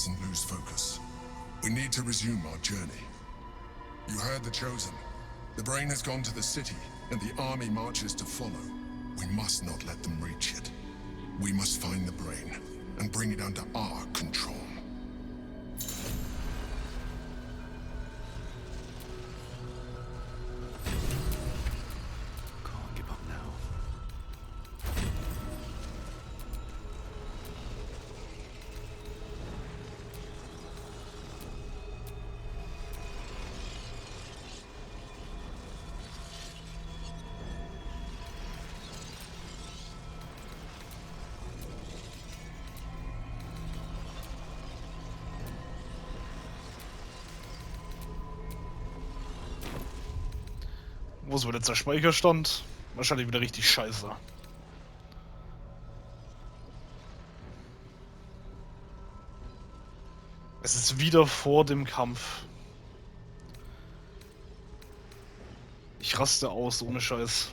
mustn't lose focus. We need to resume our journey. You heard the Chosen. The brain has gone to the city, and the army marches to follow. We must not let them reach it. We must find the brain and bring it under our control. Can't give up now. Wo ist wohl jetzt der Speicherstand? Wahrscheinlich wieder richtig scheiße. Es ist wieder vor dem Kampf. Ich raste aus, ohne Scheiß.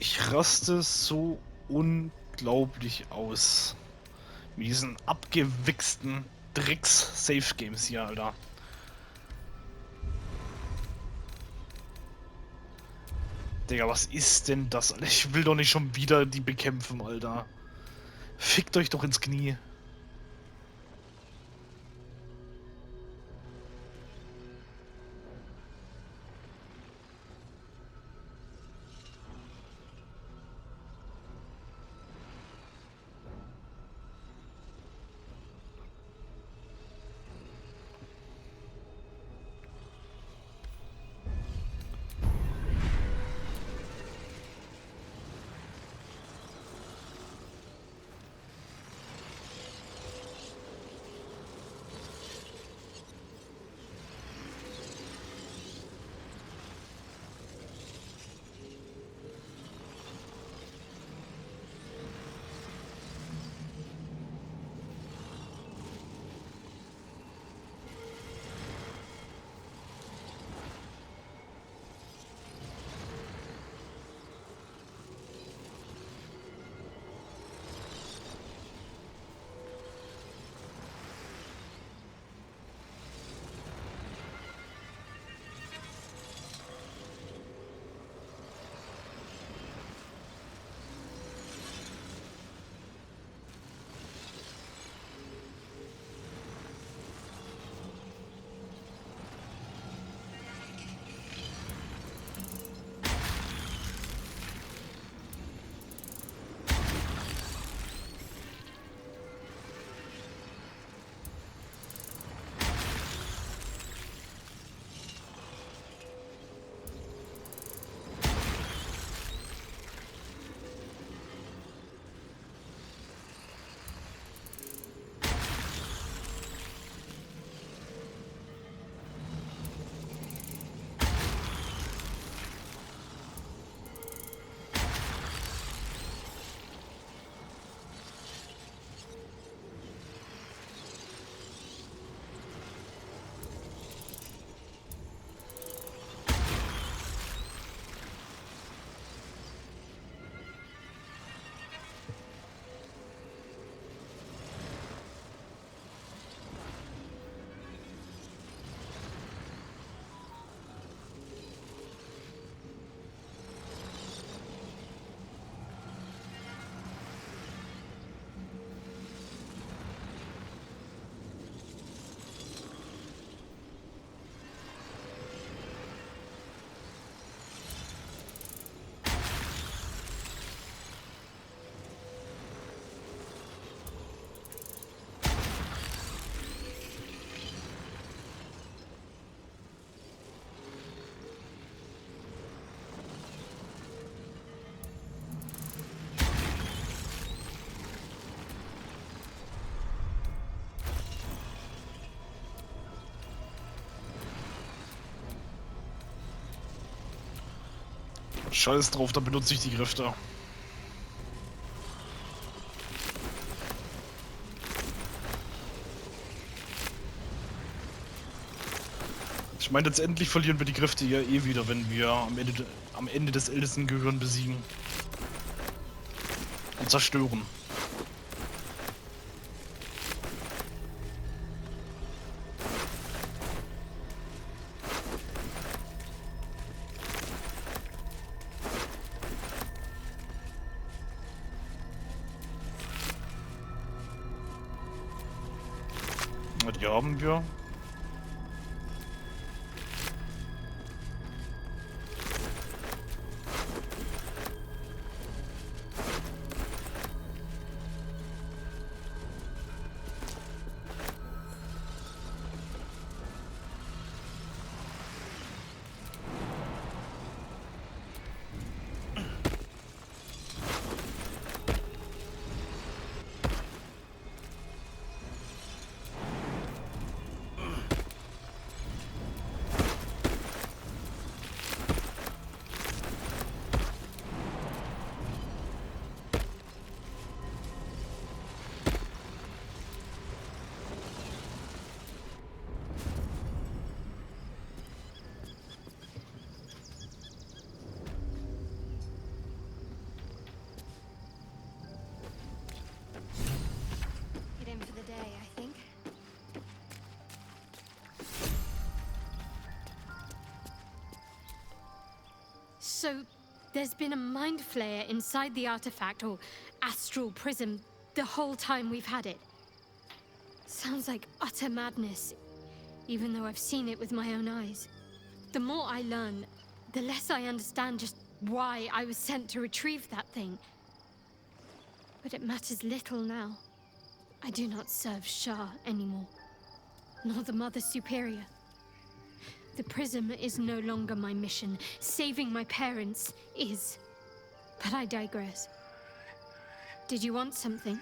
Ich raste so unglaublich aus. Mit diesen abgewichsten Drecks-Safe-Games hier, Alter. Digga, was ist denn das, Alter? Ich will doch nicht schon wieder die bekämpfen, Alter. Fickt euch doch ins Knie. Scheiß drauf, da benutze ich die Kräfte. Ich meine, letztendlich verlieren wir die Kräfte ja eh wieder, wenn wir am Ende des ältesten Gehirn besiegen. Und zerstören. Na, die haben wir. So, there's been a mind flayer inside the artifact, or astral prism, the whole time we've had it. Sounds like utter madness, even though I've seen it with my own eyes. The more I learn, the less I understand just why I was sent to retrieve that thing. But it matters little now. I do not serve Shah anymore, nor the Mother Superior. The prism is no longer my mission. Saving my parents is. But I digress. Did you want something?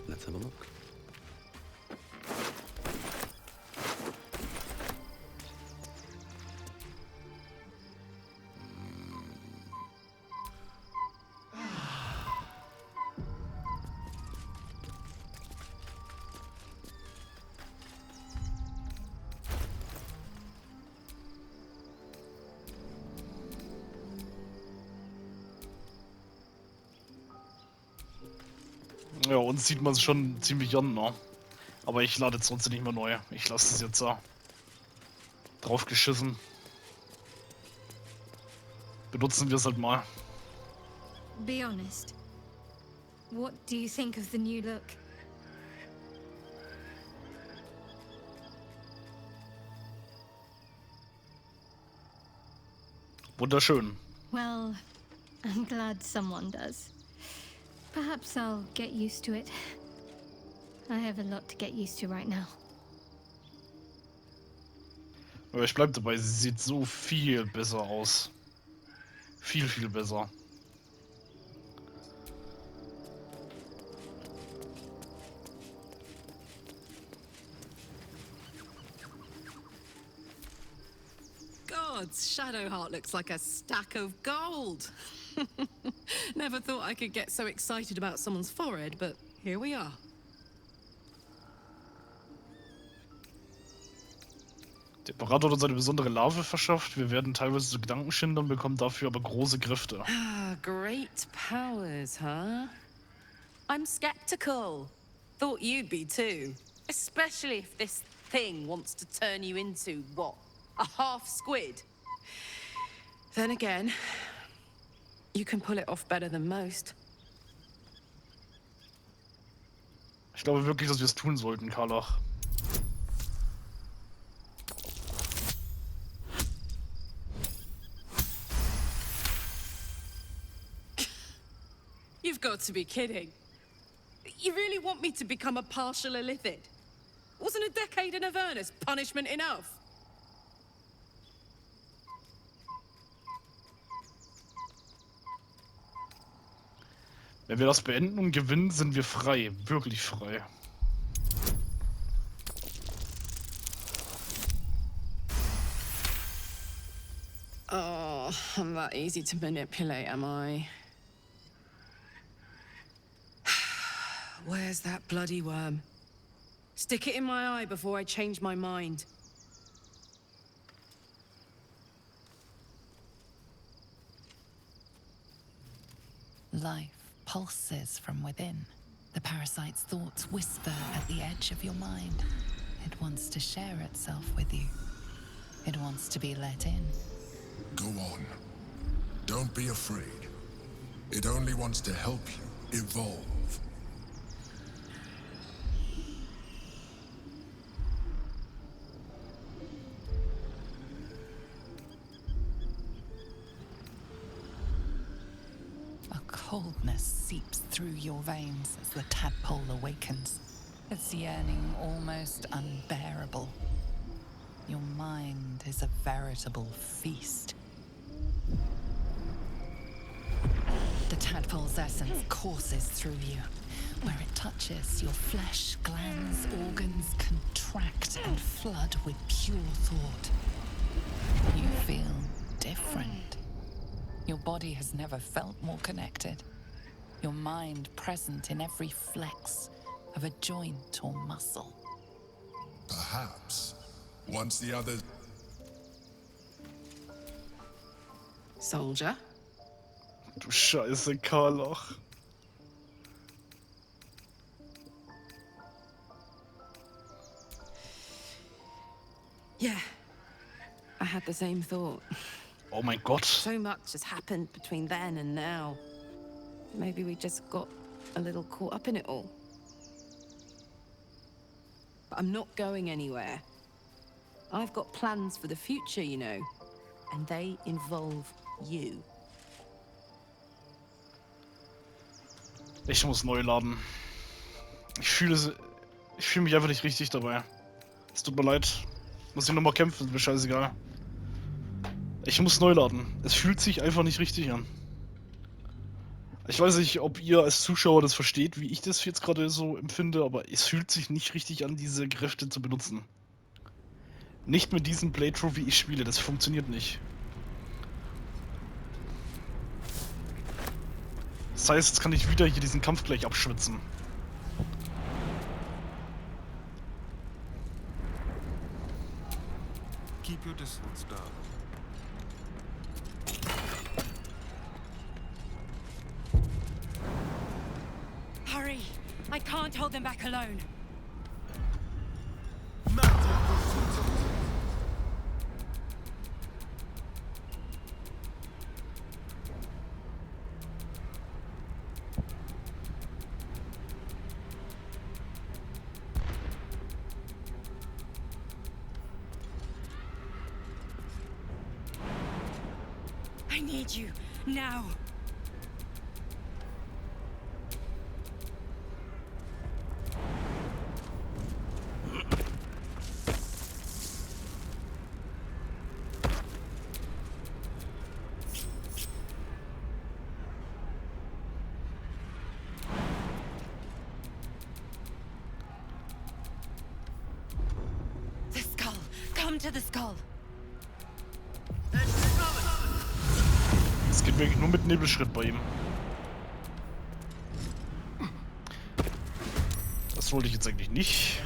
Let's have a look. Ja, uns sieht man es schon ziemlich an, ne? Aber ich lade jetzt trotzdem nicht mehr neu. Ich lasse es jetzt da. Drauf geschissen. Benutzen wir es halt mal. Be honest. What do you think of the new look? Wunderschön. Well, I'm glad someone does. Perhaps I'll get used to it. I have a lot to get used to right now. Aber ich bleib dabei, sie sieht so viel besser aus. Viel, viel besser. God's Shadowheart looks like a stack of gold. Never thought I could get so excited about someone's forehead, but here we are. Der Imperator hat uns eine besondere Larve verschafft. Wir werden teilweise zu Gedankenschindern, bekommen dafür aber große Kräfte. Ah, great powers, huh? I'm skeptical. Thought you'd be too. Especially if this thing wants to turn you into, what, a half squid? Then again, you can pull it off better than most. Ich glaube wirklich, dass wir es tun sollten, Karlach. You've got to be kidding. You really want me to become a partial illithid? Wasn't a decade in Avernus punishment enough? Wenn wir das beenden und gewinnen, sind wir frei. Wirklich frei. Oh, I'm that easy to manipulate, am I? Where's that bloody worm? Stick it in my eye before I change my mind. Life pulses from within. The parasite's thoughts whisper at the edge of your mind. It wants to share itself with you. It wants to be let in. Go on. Don't be afraid. It only wants to help you evolve. A coldness seeps through your veins as the tadpole awakens, its yearning almost unbearable. Your mind is a veritable feast. The tadpole's essence courses through you. Where it touches, your flesh, glands, organs contract and flood with pure thought. You feel different. Your body has never felt more connected. Your mind present in every flex of a joint or muscle. Perhaps, once the others... Soldier? Du Scheiße, Karloch. Yeah. I had the same thought. Oh mein Gott. So much has happened between then and now. Maybe we just got a little caught up in it all. But I'm not going anywhere. I've got plans for the future, you know. And they involve you. Ich muss neu laden. Ich fühle mich einfach nicht richtig dabei. Es tut mir leid. Muss ich nochmal kämpfen, ist mir scheißegal. Ich muss neu laden. Es fühlt sich einfach nicht richtig an. Ich weiß nicht, ob ihr als Zuschauer das versteht, wie ich das jetzt gerade so empfinde, aber es fühlt sich nicht richtig an, diese Kräfte zu benutzen. Nicht mit diesem Playthrough, wie ich spiele, das funktioniert nicht. Das heißt, jetzt kann ich wieder hier diesen Kampf gleich abschwitzen. Keep your distance, darling. Hurry! I can't hold them back alone. I need you, now. The skull. Come to the skull. Es geht wirklich nur mit Nebelschritt bei ihm. Das wollte ich jetzt eigentlich nicht.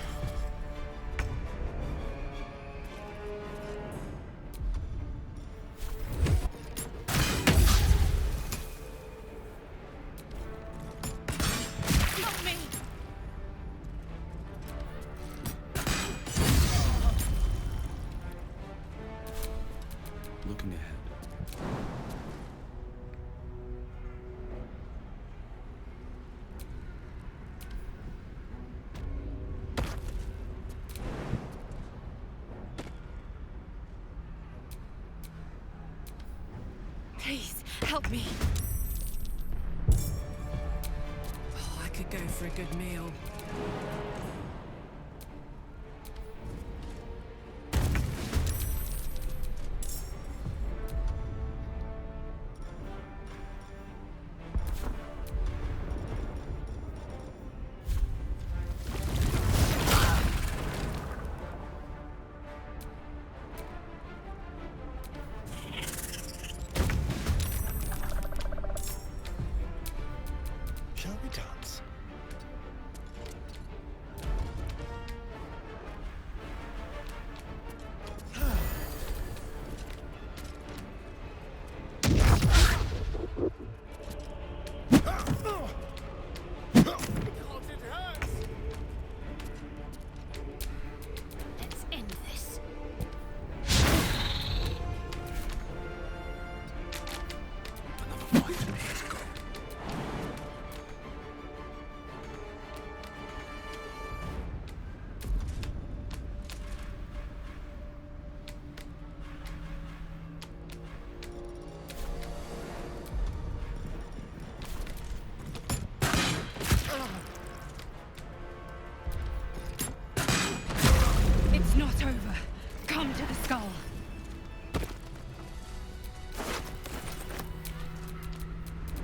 Help me! Looking ahead. Please, help me. Oh, I could go for a good meal. Shall we dance? It's not over. Come to the skull.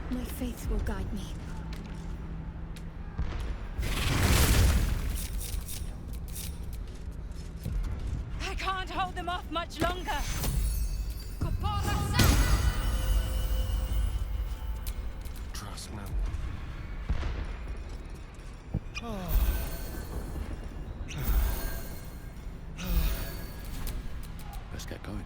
My faith will guide me. I can't hold them off much longer. Trust me. Let's get going.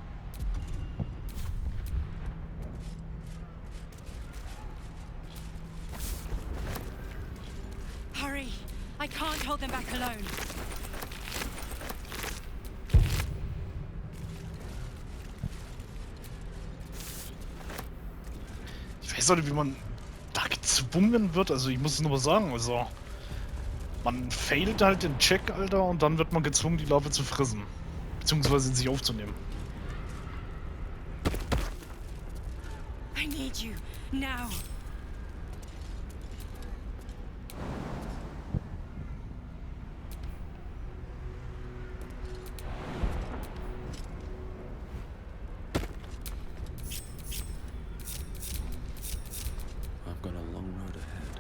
Hurry. I can't hold them back alone. Ich weiß auch nicht, wie man da gezwungen wird. Also ich muss es nur mal sagen, also man failt halt den Check, Alter, und dann wird man gezwungen, die Larve zu fressen. Beziehungsweise in sich aufzunehmen. I need you. Now. I've got a long road ahead.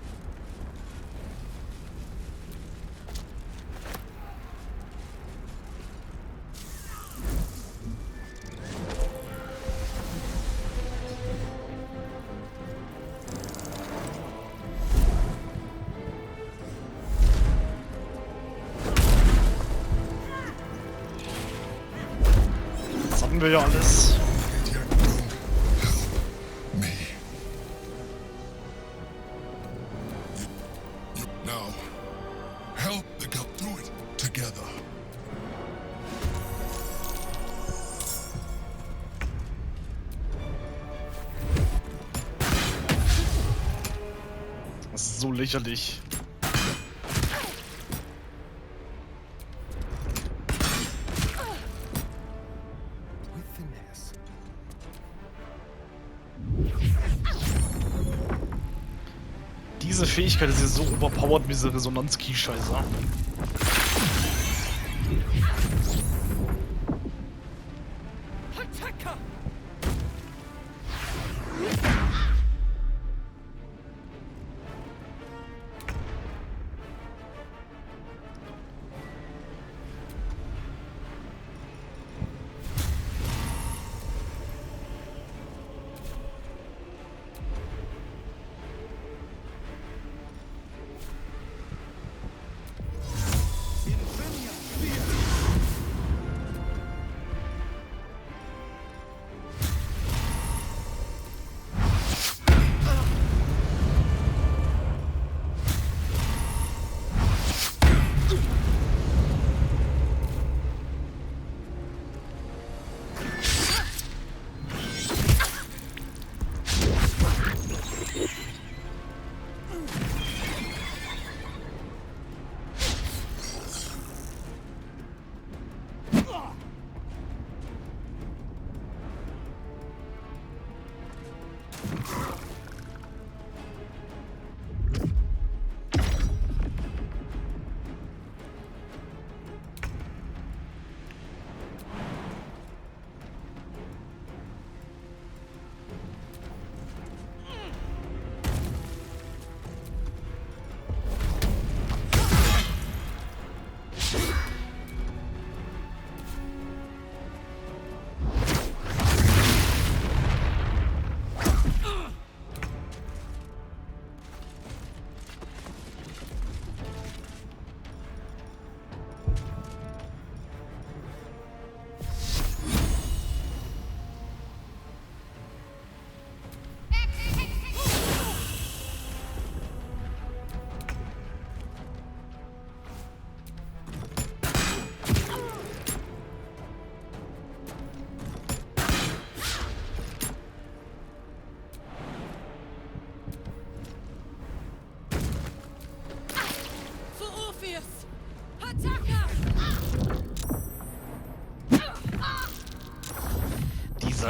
Das hatten wir ja alles. Get your gun. Help me. You now. Help the girl do it together. Das ist so lächerlich. With finesse. Diese Fähigkeit ist ja so overpowered wie diese Resonanz-Key-Scheiße. Attacker!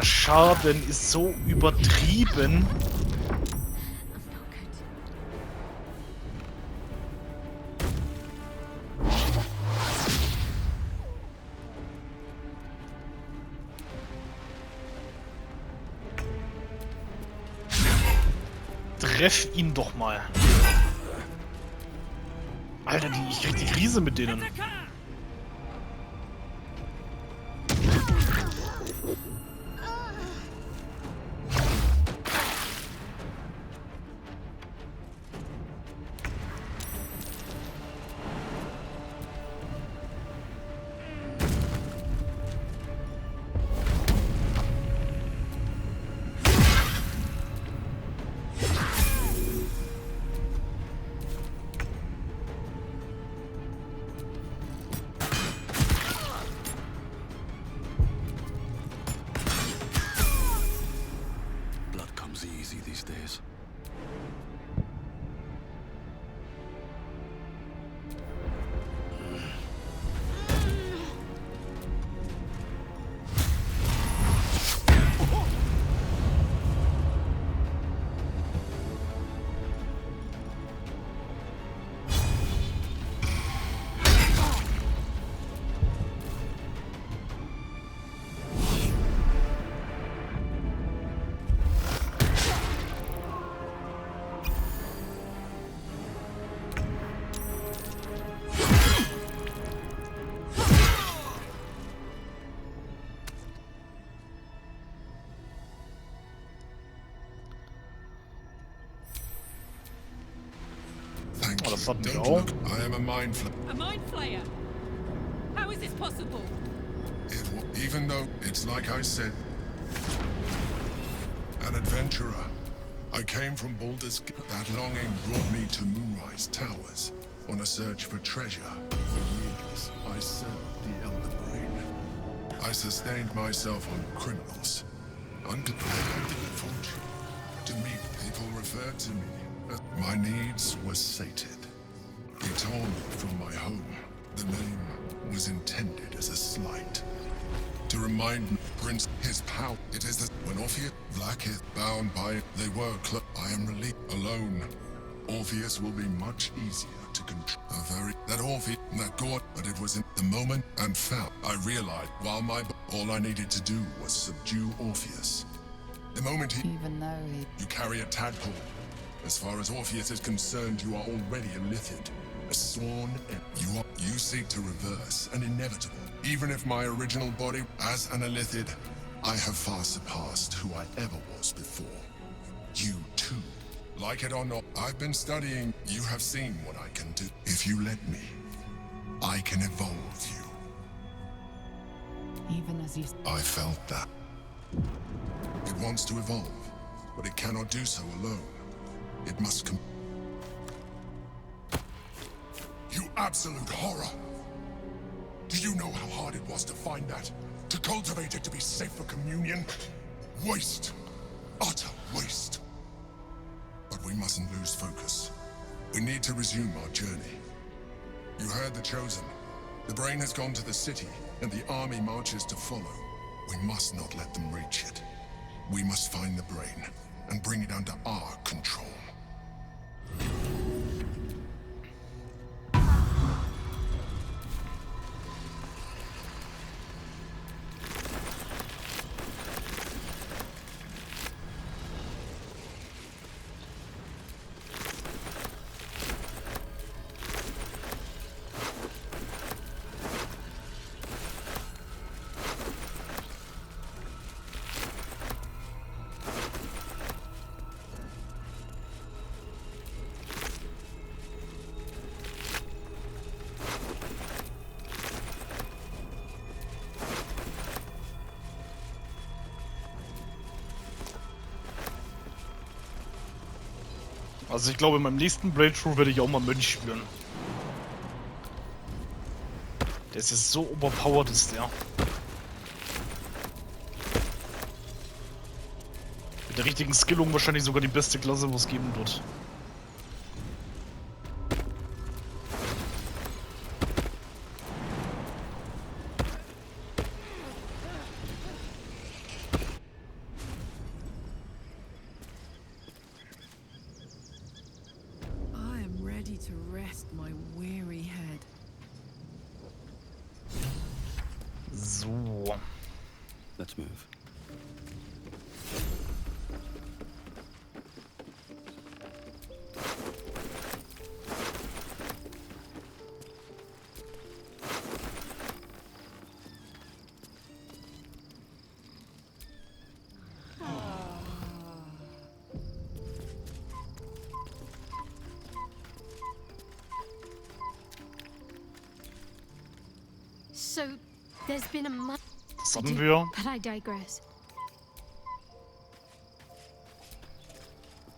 Der Schaden ist so übertrieben. Treff ihn doch mal. Alter, ich krieg die Krise mit denen. Oh, das hatten wir auch. I am a mind flayer. A mind flayer? How is this possible? Even though it's like I said, an adventurer. I came from Baldurs Gate. That longing brought me to Moonrise Towers on a search for treasure. For years, I served the Elder Brain. I sustained myself on criminals. Until I did fortune. To me, people referred to me as my needs were sated. He tore me from my home. The name was intended as a slight. To remind me, Prince, his power. It is that when Orpheus, Blackith, bound by, they were I am relieved alone. Orpheus will be much easier to control. That Orpheus, that God, but it was in the moment and found. I realized while all I needed to do was subdue Orpheus. The moment Even though he... you carry a tadpole. As far as Orpheus is concerned, you are already a lithid. A sworn and you seek to reverse an inevitable. Even if my original body as an illithid, I have far surpassed who I ever was before. You too. Like it or not, I've been studying. You have seen what I can do. If you let me, I can evolve you. Even as he's... I felt that. It wants to evolve, but it cannot do so alone. It must You absolute horror! Do you know how hard it was to find that? To cultivate it to be safe for communion? Waste. Utter waste. But we mustn't lose focus. We need to resume our journey. You heard the Chosen. The Brain has gone to the city, and the army marches to follow. We must not let them reach it. We must find the Brain, and bring it under our control. Also ich glaube, in meinem nächsten Playthrough werde ich auch mal Mönch spielen. Der ist jetzt so overpowered, ist der. Mit der richtigen Skillung wahrscheinlich sogar die beste Klasse, was es geben wird. rest my weary head. So. Let's move. So, there's been a month. Das hatten wir. But I digress.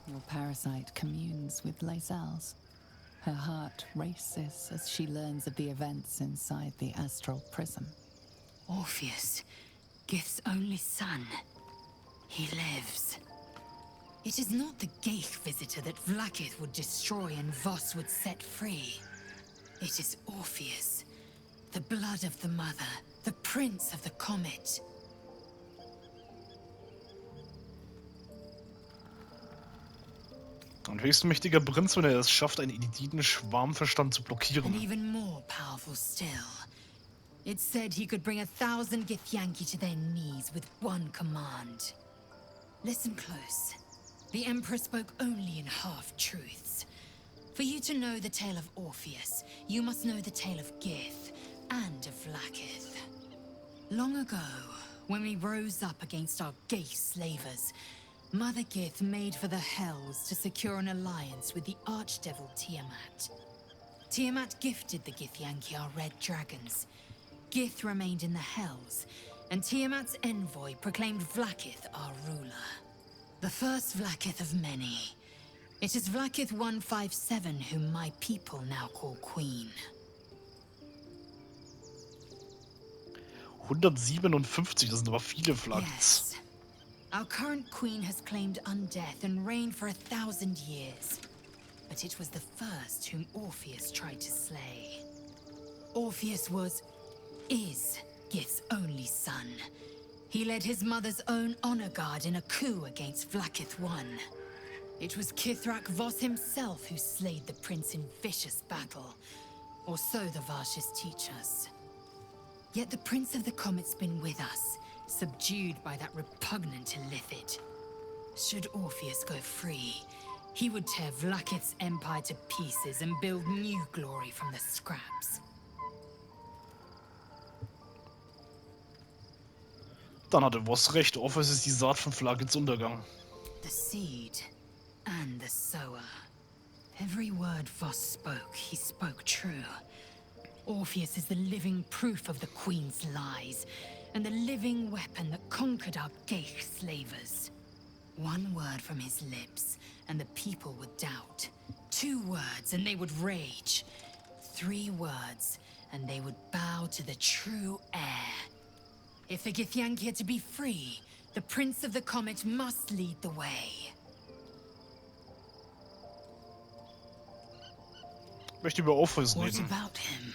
Your parasite communes with Lae'zel's. Her heart races as she learns of the events inside the astral prism. Orpheus, Gith's only son. He lives. It is not the Geich visitor that Vlaakith would destroy and Voss would set free. It is Orpheus, the blood of the mother, the prince of the comet. Ein höchst mächtiger Prinz, wenn er es schafft, einen Eliten-Schwarmverstand zu And blockieren. even more powerful still. It said he could bring 1,000 Githyanki to their knees with one command. Listen close. The Emperor spoke only in half-truths. For you to know the tale of Orpheus, you must know the tale of Gith and of Vlaakith. Long ago, when we rose up against our Geich slavers, Mother Gith made for the Hells to secure an alliance with the Archdevil Tiamat. Tiamat gifted the Githyanki our red dragons. Gith remained in the Hells, and Tiamat's envoy proclaimed Vlaakith our ruler. The first Vlaakith of many. It is Vlaakith 157 whom my people now call Queen. 157, das sind aber viele Flaggen. Yes. Our current queen has claimed undeath and reigned for 1,000 years. But it was the first whom Orpheus tried to slay. Orpheus is Gith's only son. He led his mother's own honor guard in a coup against Vlaakith I. It was Kithrak Voss himself who slayed the prince in vicious battle. Or so the Varshas teach us. Yet the Prince of the Comet's been with us, subdued by that repugnant illithid. Should Orpheus go free, he would tear Vlaakith's empire to pieces and build new glory from the scraps. Dann hatte Voss recht, Orpheus ist die Saat von Vlaakiths Untergang. The seed and the sower. Every word Voss spoke, he spoke true. Orpheus is the living proof of the Queen's lies, and the living weapon that conquered our Geich slavers. One word from his lips, and the people would doubt. 2 words, and they would rage. 3 words, and they would bow to the true heir. If the Githyanki are to be free, the Prince of the Comet must lead the way. Ich möchte über Orpheus What reden. about him?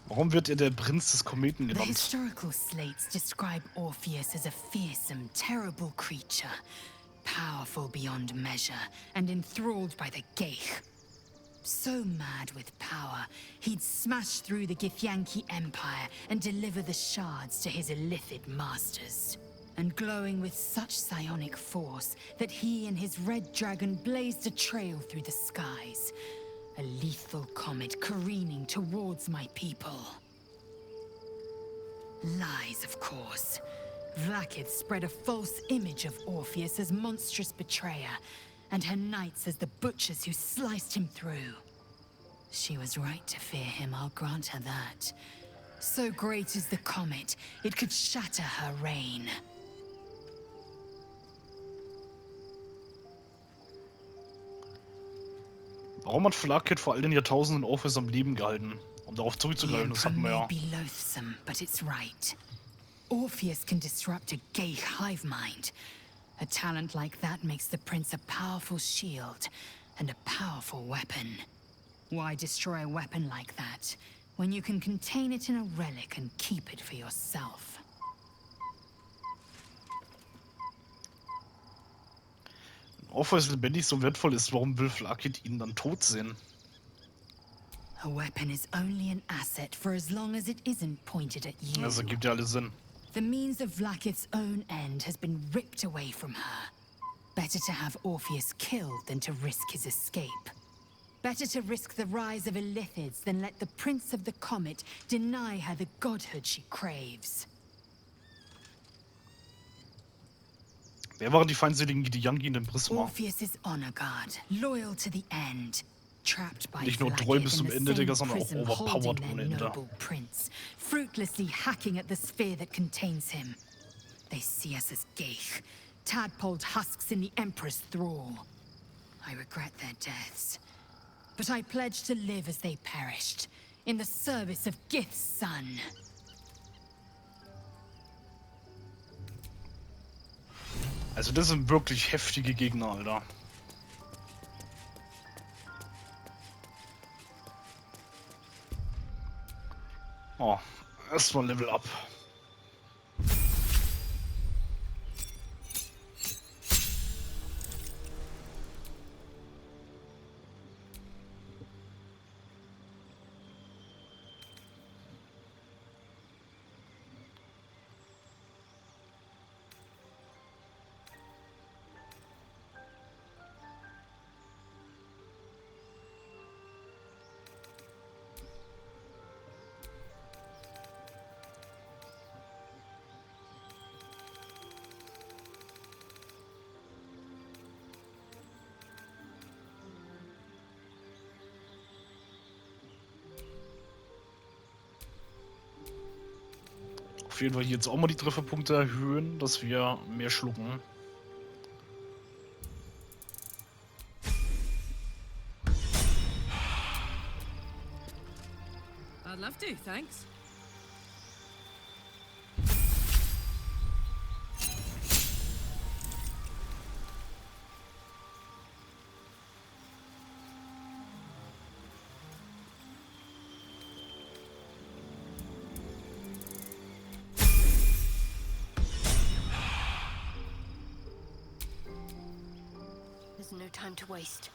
Warum wird er der Prinz des Kometen The genannt? historical slates describe Orpheus as a fearsome, terrible creature, powerful beyond measure, and enthralled by the Geich. So mad with power, he'd smash through the Githyanki Empire and deliver the shards to his illithid masters. And glowing with such psionic force that he and his red dragon blazed a trail through the skies. A lethal comet careening towards my people. Lies, of course. Vlaakith spread a false image of Orpheus as monstrous betrayer, and her knights as the butchers who sliced him through. She was right to fear him, I'll grant her that. So great is the comet, it could shatter her reign. Warum hat Vlaakith vor all den Jahrtausenden Orpheus am Leben gehalten? Um darauf The zurückzugreifen, das Emperor hatten wir may ja. be loathsome, but it's right. Orpheus can disrupt a Geich hive mind. A talent like that makes the prince a powerful shield and a powerful weapon. Why destroy a weapon like that when you can contain it in a relic and keep it for yourself? Wenn Orpheus lebendig so wertvoll ist, warum will Vlaakith ihn dann tot sehen? A weapon is only an asset for as long as it isn't pointed at you. Also gibt ja alles Sinn. The means of Vlaakith's own end has been ripped away from her. Better to have Orpheus killed than to risk his escape. Better to risk the rise of Illithids than let the Prince of the Comet deny her the godhood she craves. Wer waren die feindseligen Githyanki in dem Prisma? Orpheus is honor guard, loyal to the end. Trapped by Nicht nur treu bis Vlaakith zum in the Ende, Digga, same sondern auch prism overpowered holding ohne their Ende. noble prince, fruitlessly hacking at the sphere that contains him. They see us as geich, tadpoled husks in the Emperor's thrall. I regret their deaths, but I pledge to live as they perished, in the service of Gith's son. Also das sind wirklich heftige Gegner, Alter. Oh, erstmal Level up. Auf jeden Fall jetzt auch mal die Trefferpunkte erhöhen, dass wir mehr schlucken. I'd love to, thanks. There's no time to waste.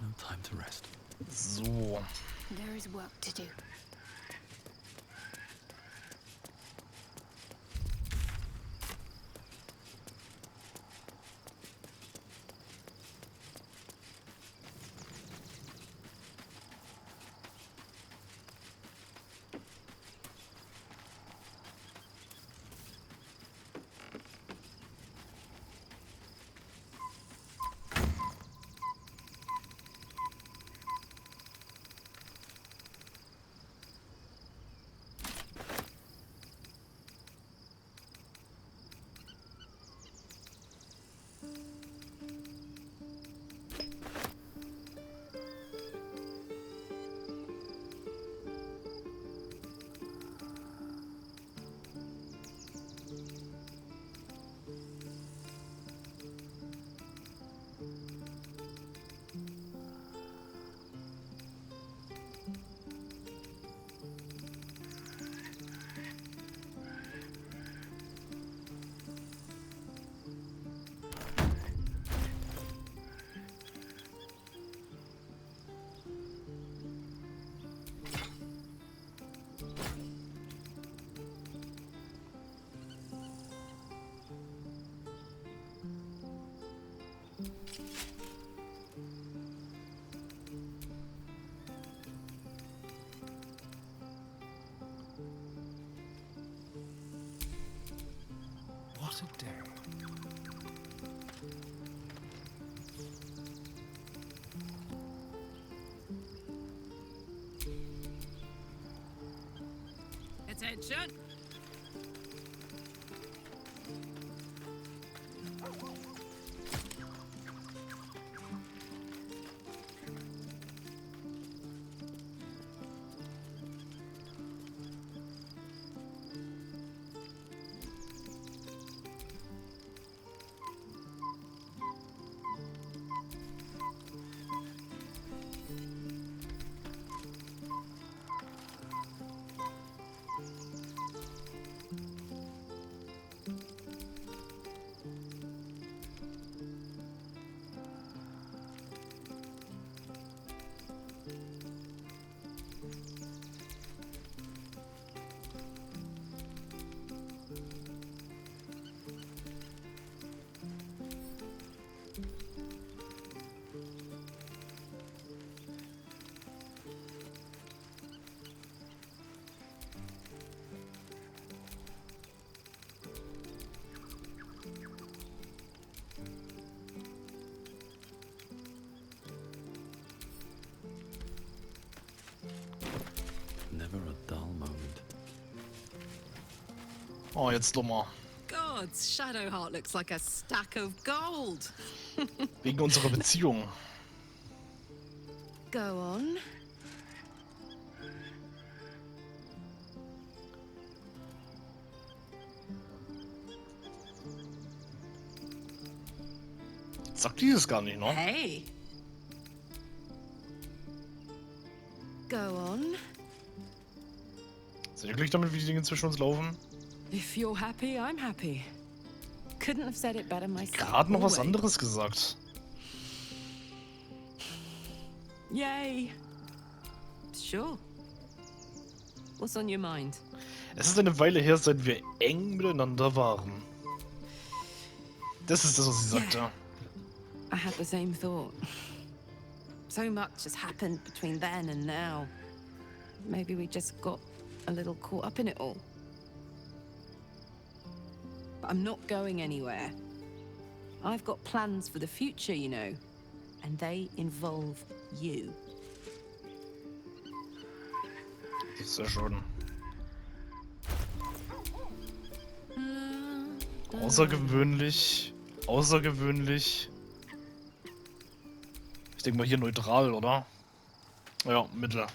No time to rest. So. There is work to do. What a day. Attention! Never a dull moment. Oh, jetzt dummer. Gods, Shadowheart looks like a stack of gold. Wegen unserer Beziehung. Go on. Sagt die das gar nicht, ne? Hey. Go on. Seid ihr glücklich damit, wie die Dinge zwischen uns laufen? If you're happy, I'm happy. Couldn't have said it better myself. Gerade noch was Always. anderes gesagt. Yay. Sure. What's on your mind? Es ist eine Weile her, seit wir eng miteinander waren. Das ist das, was sie sagte. I had the same thought. So much has happened between then and now. Maybe we just got a little caught up in it all. But I'm not going anywhere. I've got plans for the future, you know, and they involve you. Sehr schön. Außergewöhnlich. Außergewöhnlich. Ich denke mal hier neutral, oder? Ja, Mittel.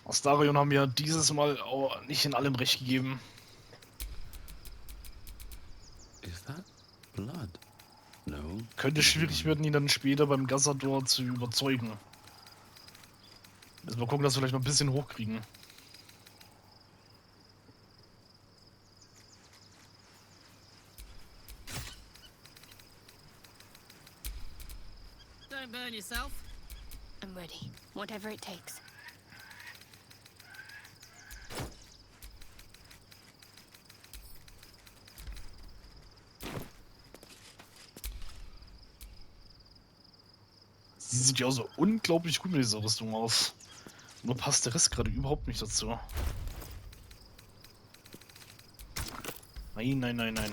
Astarion haben ja dieses Mal auch nicht in allem recht gegeben. Is that blood? No. Könnte schwierig werden, ihn dann später beim Gassador zu überzeugen. Müssen wir gucken, dass wir vielleicht noch ein bisschen hochkriegen. Don't burn yourself. I'm ready. Whatever it takes. Sie sieht ja auch so unglaublich gut mit dieser Rüstung aus. Nur passt der Rest gerade überhaupt nicht dazu. Nein, nein, nein, nein.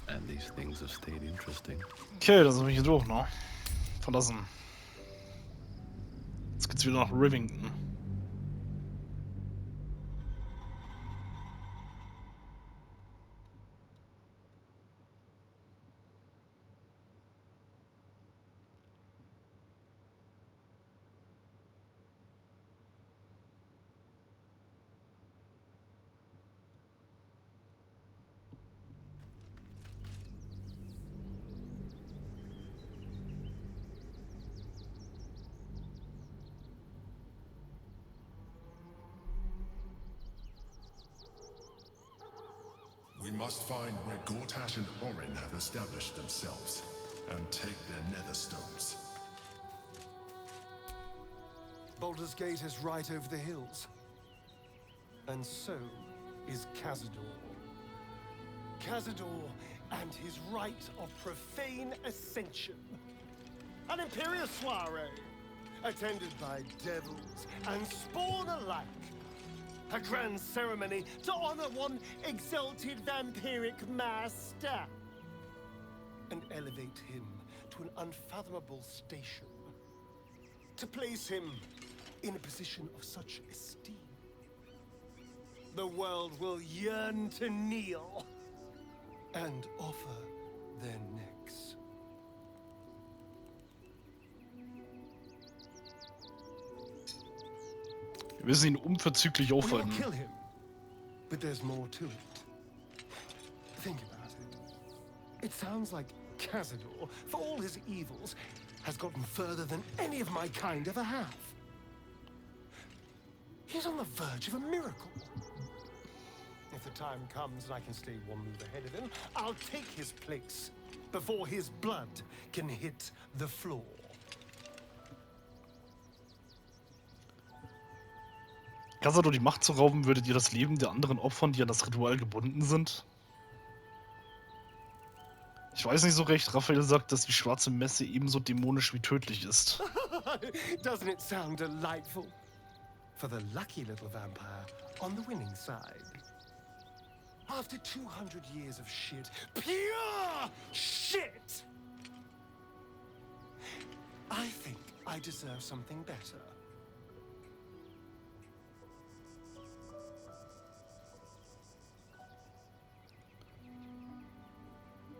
And these things have stayed interesting. Okay, dann sind wir hier durch, ne? Verlassen. Jetzt geht's wieder nach Rivington. We must find where Gortash and Orin have established themselves, and take their nether stones. Baldurs Gate is right over the hills. And so is Cazador. Cazador and his rite of profane ascension. An imperial soiree, attended by devils and spawn alike. A grand ceremony to honor one exalted vampiric master. And elevate him to an unfathomable station. To place him in a position of such esteem. The world will yearn to kneel and offer their necks. Wir müssen ihn unverzüglich We'll aufhalten. kill him, but there's more to it. Think about it. It sounds like Cazador, for all his evils, has gotten further than any of my kind ever have. He's on the verge of a miracle. If the time comes and I can stay one move ahead of him, I'll take his place before his blood can hit the floor. Cazador die Macht zu rauben, würdet ihr das Leben der anderen opfern, die an das Ritual gebunden sind? Ich weiß nicht so recht. Raphael sagt, dass die schwarze Messe ebenso dämonisch wie tödlich ist. Doesn't it sound delightful? For the lucky little vampire on the winning side. After 200 years of shit, pure shit! I think I deserve something better.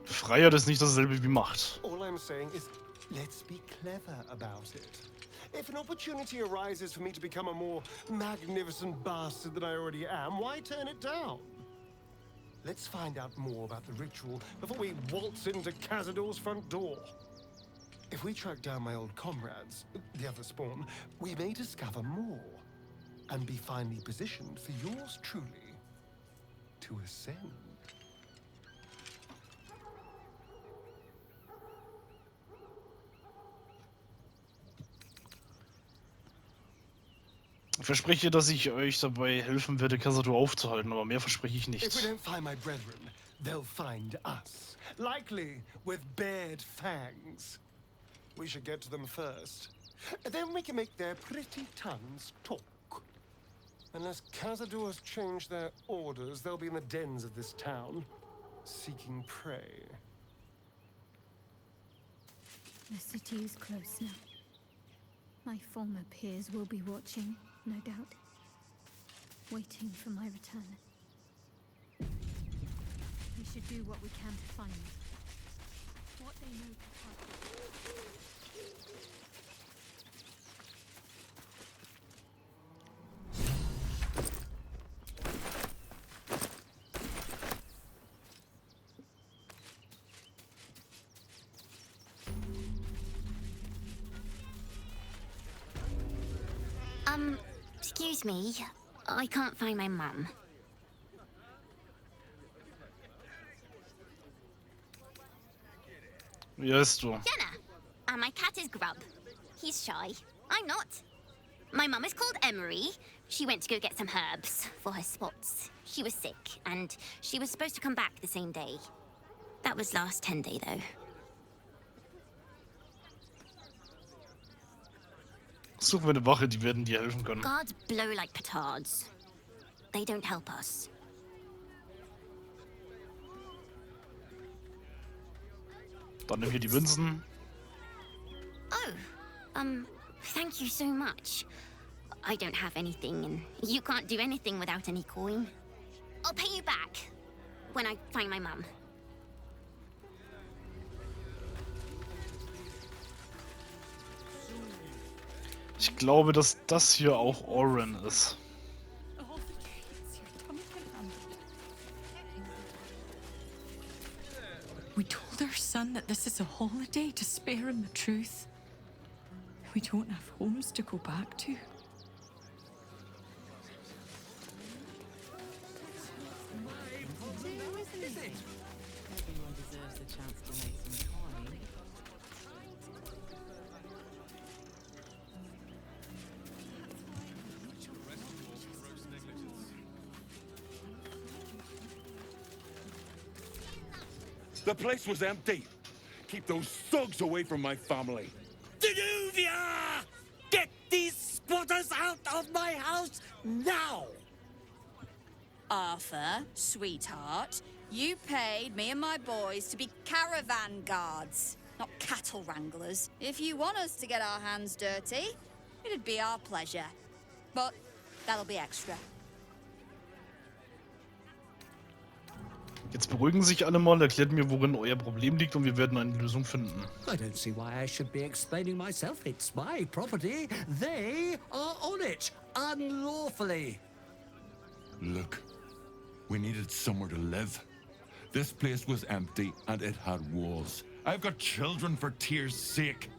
Freiheit ist nicht dasselbe wie Macht. All I'm saying is, let's be clever about it. If an opportunity arises for me to become a more magnificent bastard than I already am, why turn it down? Let's find out more about the ritual before we waltz into Cazador's front door. If we track down my old comrades, the other spawn, we may discover more and be finally positioned for yours truly to ascend. Ich verspreche, dass ich euch dabei helfen werde, Cazador aufzuhalten, aber mehr verspreche ich If we nicht. don't find my brethren, they'll find us. Likely with bared fangs. We should get to them first. Then we can make their pretty tongues talk. Unless Cazador has changed their orders, they'll be in the dens of this town, seeking prey. The city is close now. My former peers will be watching, no doubt. Waiting for my return. We should do what we can to find them. What they know could help. Excuse me. I can't find my mum. Wie heißt du? Jenna! And my cat is Grub. He's shy. I'm not. My mum is called Emery. She went to go get some herbs for her spots. She was sick, and she was supposed to come back the same day. That was last 10-day, though. Suchen wir eine Wache, die werden dir helfen können. Guards blow like petards. They don't help us. Dann nimm hier die Münzen. Oh, thank you so much. I don't have anything, and you can't do anything without any coin. I'll pay you back when I find my mum. Ich glaube, dass das hier auch Oren ist. We told our son that this is a holiday to spare him the truth. We don't have homes to go back to. Everyone deserves a chance to make some coin. The place was empty. Keep those thugs away from my family. Danuvia! Get these squatters out of my house now! Arthur, sweetheart, you paid me and my boys to be caravan guards, not cattle wranglers. If you want us to get our hands dirty, it'd be our pleasure. But that'll be extra. Jetzt beruhigen sich alle mal, erklärt mir, worin euer Problem liegt und wir werden eine Lösung finden. I don't see why I should be explaining myself. It's my property. They are on it, unlawfully. Look, we needed somewhere to live. This place was empty and it had walls. I've got children for tears' sake.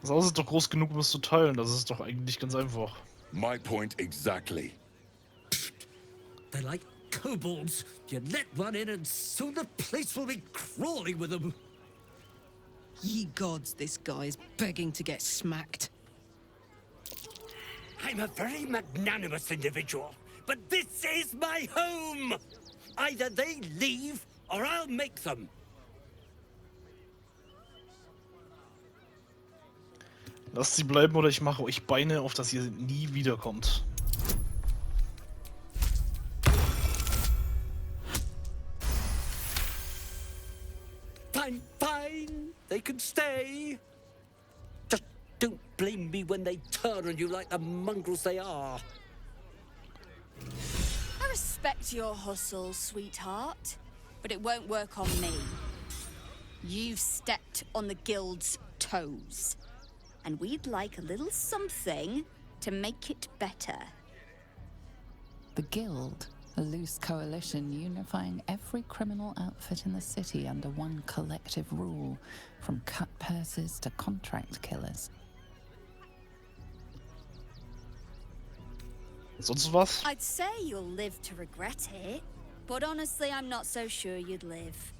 Das Haus ist doch groß genug, um es zu teilen. Das ist doch eigentlich ganz einfach. My point exactly. They're like kobolds. You let one in and soon the place will be crawling with them. Ye gods, this guy is begging to get smacked. I'm a very magnanimous individual, but this is my home! Either they leave, or I'll make them. Lasst sie bleiben oder ich mache euch Beine, auf dass ihr nie wiederkommt. Fine, fine. They can stay. Just don't blame me when they turn on you like the mongrels they are. I respect your hustle, sweetheart, but it won't work on me. You've stepped on the guild's toes, and we'd like a little something to make it better. The Guild, a loose coalition unifying every criminal outfit in the city under one collective rule, from cut purses to contract killers. Sonst was? I'd say you'll live to regret it, but honestly, I'm not so sure you'd live.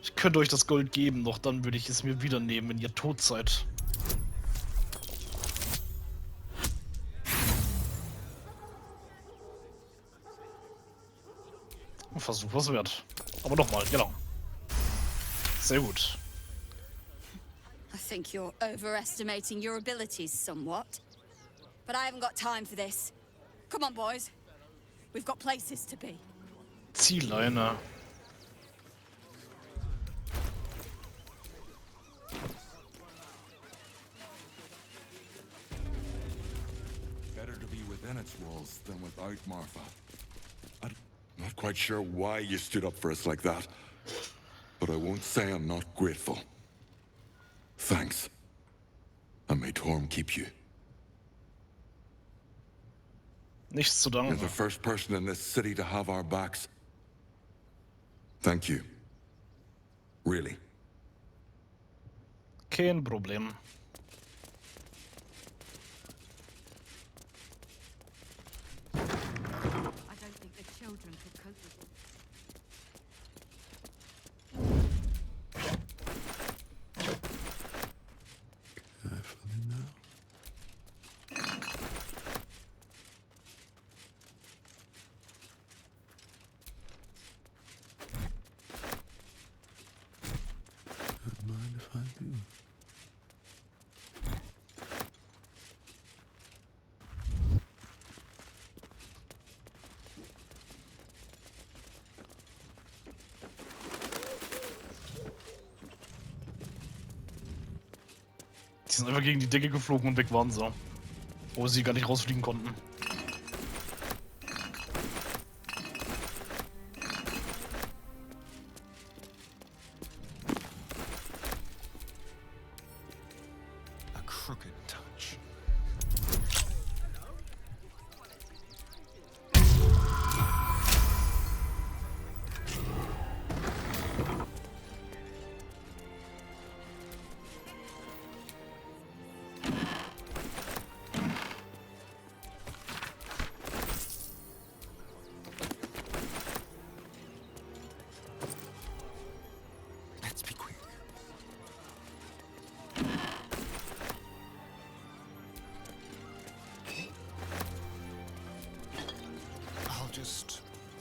Ich könnte euch das Gold geben, doch dann würde ich es mir wieder nehmen, wenn ihr tot seid. Ein Versuch was wert. Aber nochmal, genau. Sehr gut. I think you're overestimating your abilities somewhat. But I haven't got time for this. Come on, boys. We've got places to be. Zielleine. Better to be within its walls than without, Martha. I'm not quite sure why you stood up for us like that, but I won't say I'm not grateful. Thanks. And may Torm keep you. Nichts zu You're danken. the first person in this city to have our backs. Thank you. Really. Kein Problem. I don't think the children could cope with it. Carefully now. Don't mind if I do. Die sind einfach gegen die Decke geflogen und weg waren sie. Wo sie gar nicht rausfliegen konnten. A crooked touch.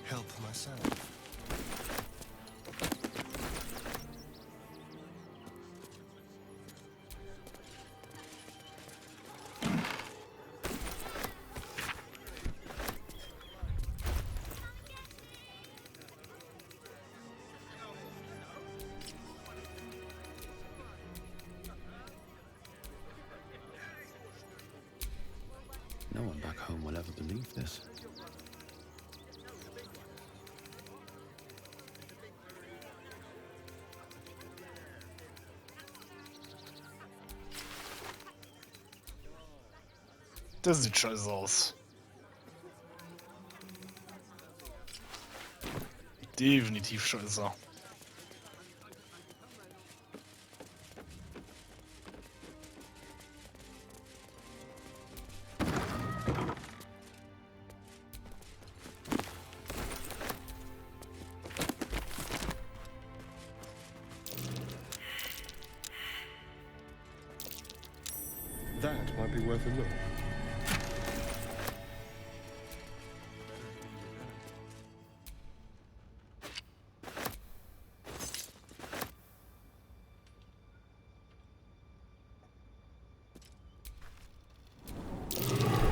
help myself. No one back home will ever believe this. Das sieht scheiße aus. Definitiv scheiße. That might be worth a look.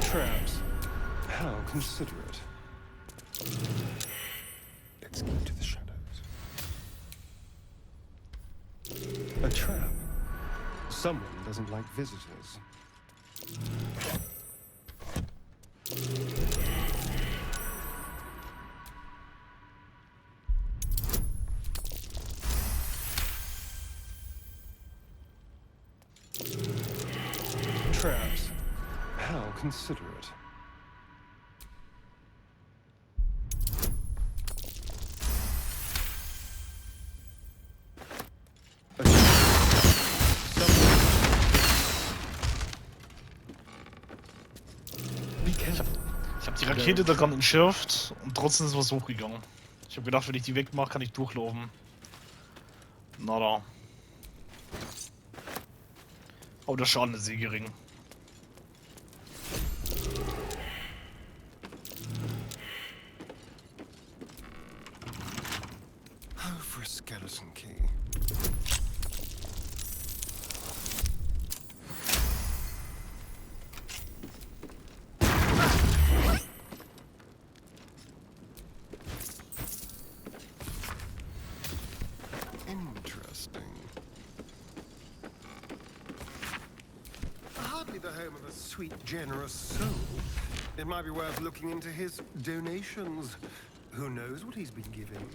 Traps. How considerate. Let's keep to the shadows. A trap. Someone doesn't like visitors. Traps. How considerate. Ich hab die Rakete daran entschärft und trotzdem ist was hochgegangen. Ich habe gedacht, wenn ich die wegmache, kann ich durchlaufen. Nada. Oh, der Schaden ist sehr gering. Oh, for a skeleton key. Interesting. Hardly the home of a sweet, generous soul. It might be worth looking into his donations. Who knows what he's been given?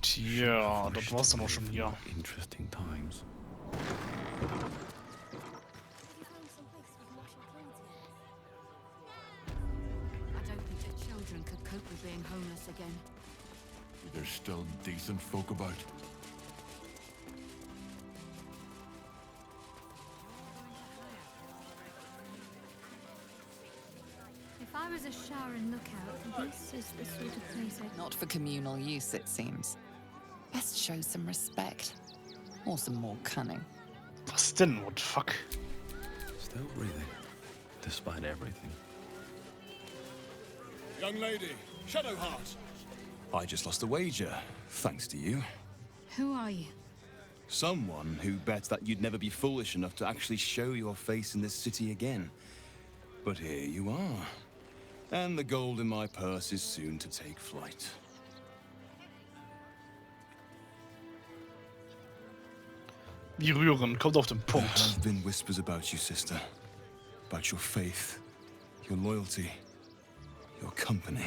Tja, das war's dann auch schon hier. Interesting times. I don't think the children could cope with being homeless again. There's still decent folk about. If I was a shower and lookout, this is the sort of place I'd... Not for communal use, it seems. Best show some respect. Or some more cunning. Was denn? What the fuck? Still breathing, despite everything. Young lady, Shadowheart. I just lost a wager, thanks to you. Who are you? Someone who bet that you'd never be foolish enough to actually show your face in this city again. But here you are. And the gold in my purse is soon to take flight. Wie rühren, kommt auf den Punkt. There have been whispers about you, sister. About your faith, your loyalty, your company.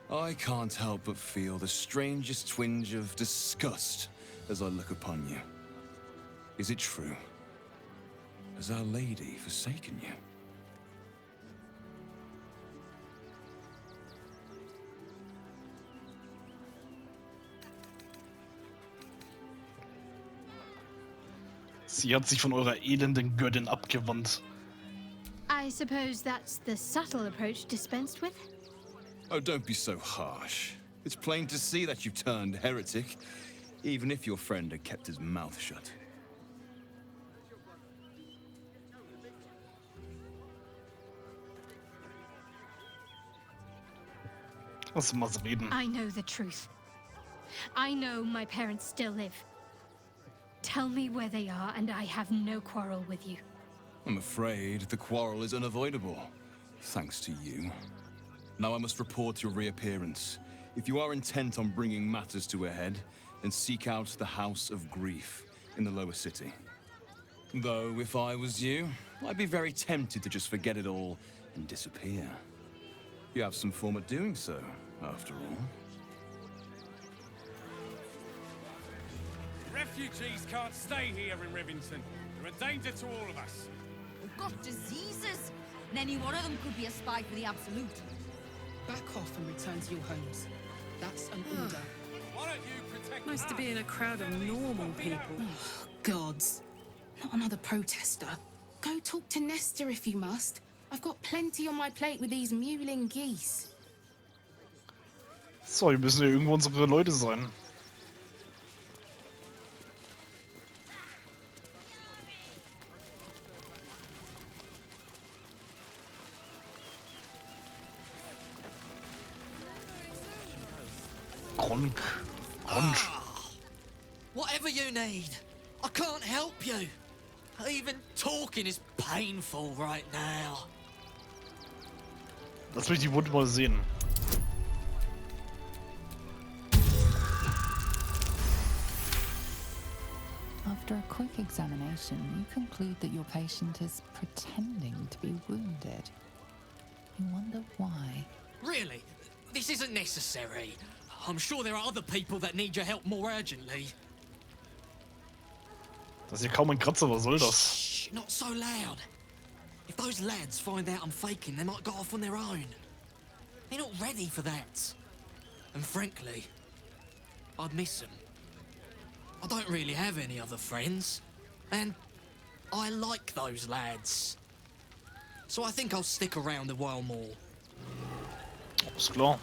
I can't help but feel the strangest twinge of disgust as I look upon you. Is it true? Has Our Lady forsaken you? Sie hat sich von eurer elenden Göttin abgewandt. I suppose that's the subtle approach dispensed with? Oh, don't be so harsh. It's plain to see that you've turned heretic, even if your friend had kept his mouth shut. Lass mal reden. I know the truth. I know my parents still live. Tell me where they are, and I have no quarrel with you. I'm afraid the quarrel is unavoidable, thanks to you. Now I must report your reappearance. If you are intent on bringing matters to a head, then seek out the House of Grief in the lower city. Though, if I was you, I'd be very tempted to just forget it all and disappear. You have some form of doing so, after all. Refugees can't stay here in Rivington. They're a danger to all of us. We've got diseases, and any one of them could be a spy for the Absolute. Back off and return to your homes. That's an order. Why don't you protect Nice to be in a crowd of normal people. Oh, gods. Not another protester. Go talk to Nestor if you must. I've got plenty on my plate with these mewling geese. So, hier müssen ja irgendwo unsere Leute sein. Gronk. Whatever you need. I can't help you. Even talking is painful right now. Lass mich die Wunde mal sehen. After a quick examination, you conclude that your patient is pretending to be wounded. You wonder why. Really? This isn't necessary. I'm sure there are other people that need your help more urgently. Das ist hier kaum ein Kratzer, was soll das? Shh, not so loud. If those lads find out I'm faking, they might go off on their own. They're not ready for that. And frankly, I'd miss them. I don't really have any other friends. And I like those lads. So I think I'll stick around a while more. Alles klar.